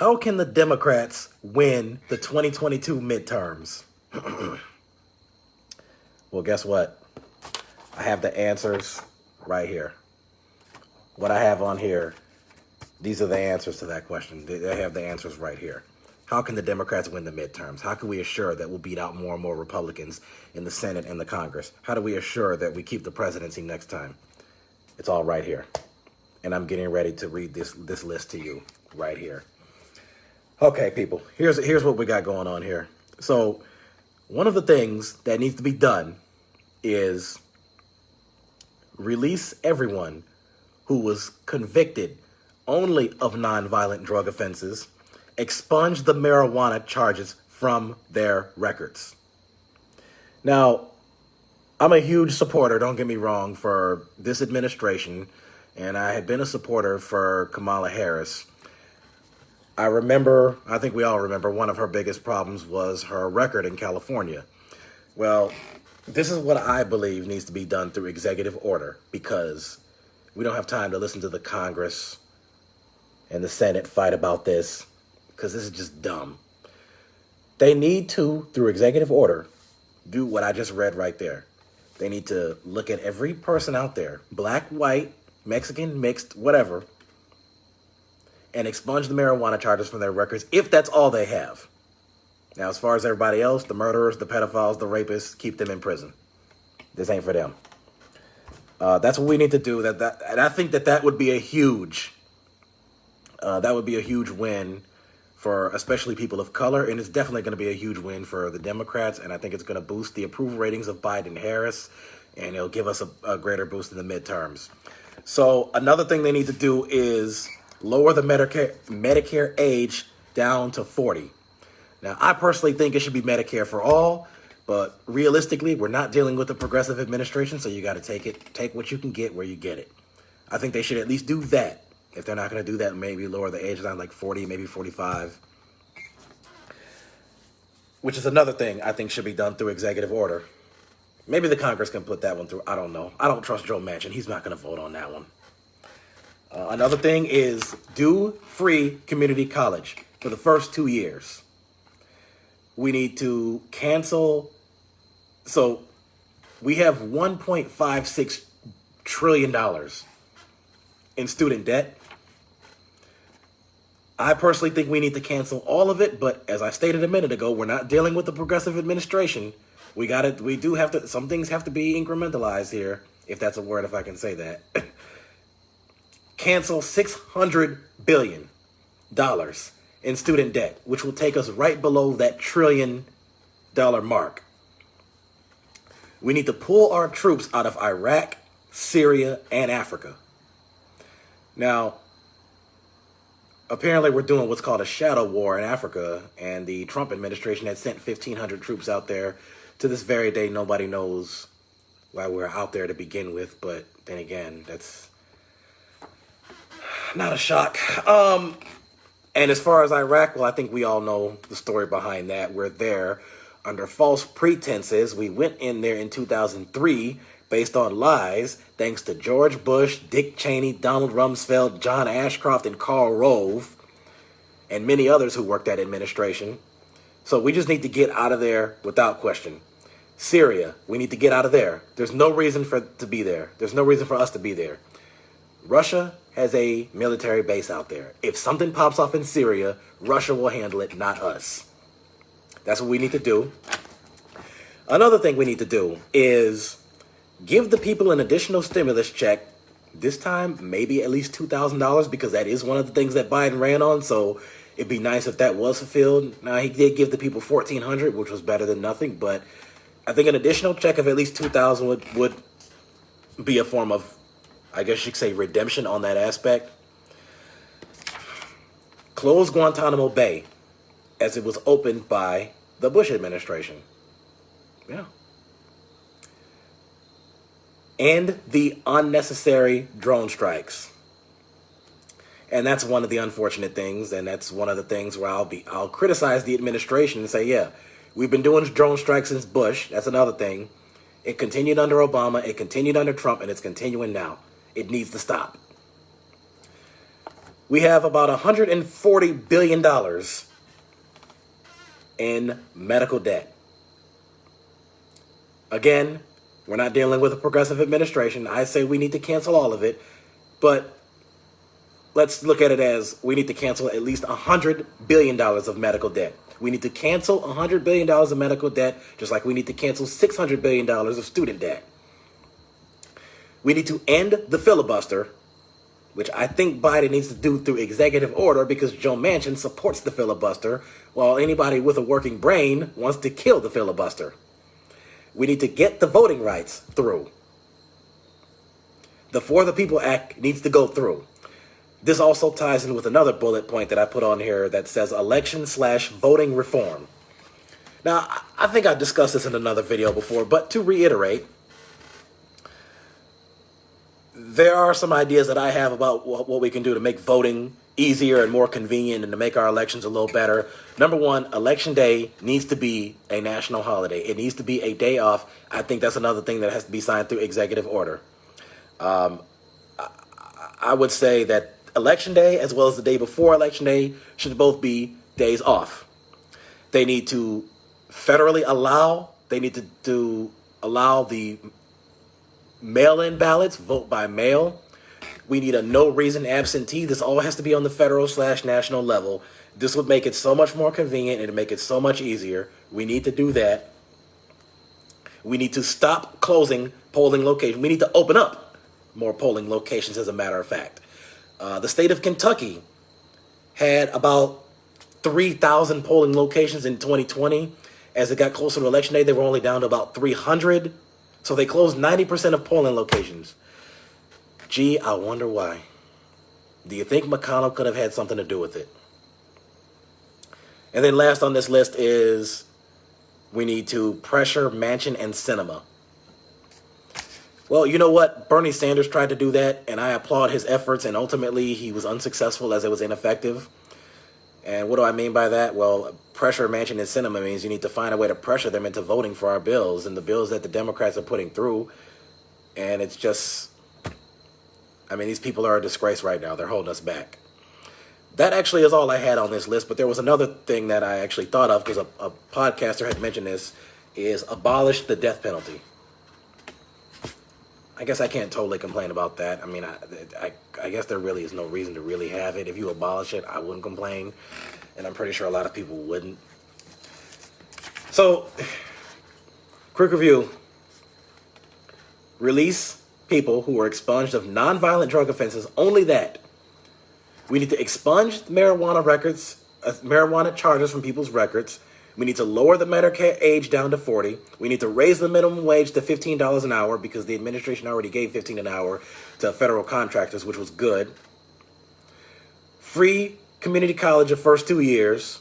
How can the Democrats win the 2022 midterms? Well, guess what? I have the answers right here. What I have on here, these are the answers to that question. They have the answers right here. How can the Democrats win the midterms? How can we assure that we'll beat out more and more Republicans in the Senate and the Congress? How do we assure that we keep the presidency next time? It's all right here. And I'm getting ready to read this list to you right here. Okay, people, here's what we got going on here. So one of the things that needs to be done is release everyone who was convicted only of nonviolent drug offenses, expunge the marijuana charges from their records. Now, I'm a huge supporter, don't get me wrong, for this administration, and I had been a supporter for Kamala Harris. I think we all remember, one of her biggest problems was her record in California. Well, this is what I believe needs to be done through executive order, because we don't have time to listen to the Congress and the Senate fight about this, because this is just dumb. They need to, through executive order, do what I just read right there. They need to look at every person out there, black, white, Mexican, mixed, whatever, and expunge the marijuana charges from their records if that's all they have. Now, as far as everybody else, the murderers, the pedophiles, the rapists, keep them in prison. This ain't for them. That's what we need to do. And I think that would be a huge win for especially people of color, and it's definitely going to be a huge win for the Democrats, and I think it's going to boost the approval ratings of Biden and Harris, and it'll give us a greater boost in the midterms. So another thing they need to do is lower the Medicare age down to 40. Now, I personally think it should be Medicare for all, but realistically, we're not dealing with a progressive administration, so you got to take what you can get where you get it. I think they should at least do that. If they're not going to do that, maybe lower the age down like 40, maybe 45. Which is another thing I think should be done through executive order. Maybe the Congress can put that one through. I don't know. I don't trust Joe Manchin. He's not going to vote on that one. Another thing is do free community college for the first 2 years. We need to cancel. So we have $1.56 trillion in student debt. I personally think we need to cancel all of it, but as I stated a minute ago, we're not dealing with the progressive administration. Some things have to be incrementalized here, if that's a word, if I can say that. Cancel $600 billion in student debt, which will take us right below that $1 trillion mark. We need to pull our troops out of Iraq, Syria, and Africa. Now, apparently we're doing what's called a shadow war in Africa, and the Trump administration had sent 1,500 troops out there. To this very day, nobody knows why we're out there to begin with, but then again, that's not a shock. And as far as Iraq, well, I think we all know the story behind that. We're there under false pretenses. We went in there in 2003 based on lies, thanks to George Bush, Dick Cheney, Donald Rumsfeld, John Ashcroft, and Karl Rove, and many others who worked that administration. So we just need to get out of there without question. Syria, we need to get out of there. There's no reason for it to be there. There's no reason for us to be there. Russia has a military base out there. If something pops off in Syria, Russia will handle it, not us. That's what we need to do. Another thing we need to do is give the people an additional stimulus check. This time, maybe at least $2,000, because that is one of the things that Biden ran on. So it'd be nice if that was fulfilled. Now, he did give the people $1,400, which was better than nothing. But I think an additional check of at least $2,000 would be a form of, I guess you could say, redemption on that aspect. Close Guantanamo Bay as it was opened by the Bush administration. Yeah. And the unnecessary drone strikes. And that's one of the unfortunate things, and that's one of the things where I'll criticize the administration and say, yeah, we've been doing drone strikes since Bush. That's another thing. It continued under Obama, it continued under Trump, and it's continuing now. It needs to stop. We have about $140 billion in medical debt. Again, we're not dealing with a progressive administration. I say we need to cancel all of it, but let's look at it as we need to cancel at least $100 billion of medical debt. We need to cancel $100 billion of medical debt, just like we need to cancel $600 billion of student debt. We need to end the filibuster, which I think Biden needs to do through executive order because Joe Manchin supports the filibuster, while anybody with a working brain wants to kill the filibuster. We need to get the voting rights through. The For the People Act needs to go through. This also ties in with another bullet point that I put on here that says election/voting reform. Now, I think I discussed this in another video before, but to reiterate, there are some ideas that I have about what we can do to make voting easier and more convenient and to make our elections a little better. Number one, Election Day needs to be a national holiday. It needs to be a day off. I think that's another thing that has to be signed through executive order. I would say that Election Day as well as the day before Election Day should both be days off. They need to federally allow the mail-in ballots, vote by mail. We need a no reason absentee. This all has to be on the federal/national level. This would make it so much more convenient and make it so much easier. We need to do that. We need to stop closing polling locations. We need to open up more polling locations, as a matter of fact. The state of Kentucky had about 3,000 polling locations in 2020. As it got closer to Election Day, they were only down to about 300. So they closed 90% of polling locations. Gee, I wonder why. Do you think McConnell could have had something to do with it? And then last on this list is we need to pressure Manchin and Sinema. Well, you know what? Bernie Sanders tried to do that, and I applaud his efforts, and ultimately he was unsuccessful as it was ineffective. And what do I mean by that? Well, pressure Manchin and Sinema means you need to find a way to pressure them into voting for our bills and the bills that the Democrats are putting through. And it's just, I mean, these people are a disgrace right now. They're holding us back. That actually is all I had on this list, but there was another thing that I actually thought of because a podcaster had mentioned this, is abolish the death penalty. I guess I can't totally complain about that. I mean, I guess there really is no reason to really have it. If you abolish it, I wouldn't complain. And I'm pretty sure a lot of people wouldn't. So, quick review. Release people who were expunged of nonviolent drug offenses, only that. We need to expunge marijuana records, marijuana charges from people's records. We need to lower the Medicare age down to 40. We need to raise the minimum wage to $15 an hour because the administration already gave $15 an hour to federal contractors, which was good. Free community college the first 2 years.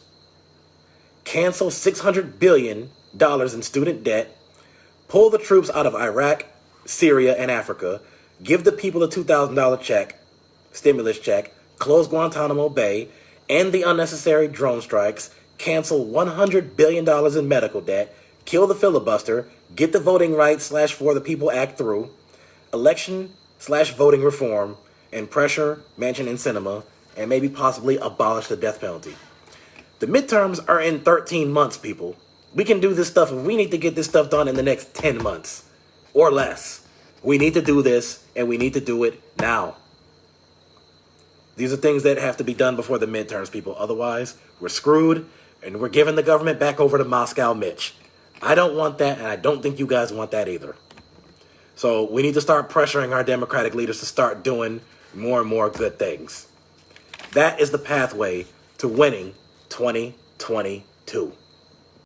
Cancel $600 billion in student debt. Pull the troops out of Iraq, Syria, and Africa. Give the people a $2,000 check, stimulus check. Close Guantanamo Bay. End the unnecessary drone strikes. Cancel $100 billion in medical debt, kill the filibuster, get the Voting Rights / For the People Act through, election/voting reform, and pressure Manchin and Sinema, and maybe possibly abolish the death penalty. The midterms are in 13 months, people. We can do this stuff if we need to get this stuff done in the next 10 months or less. We need to do this, and we need to do it now. These are things that have to be done before the midterms, people. Otherwise, we're screwed. And we're giving the government back over to Moscow Mitch. I don't want that, and I don't think you guys want that either. So we need to start pressuring our Democratic leaders to start doing more and more good things. That is the pathway to winning 2022.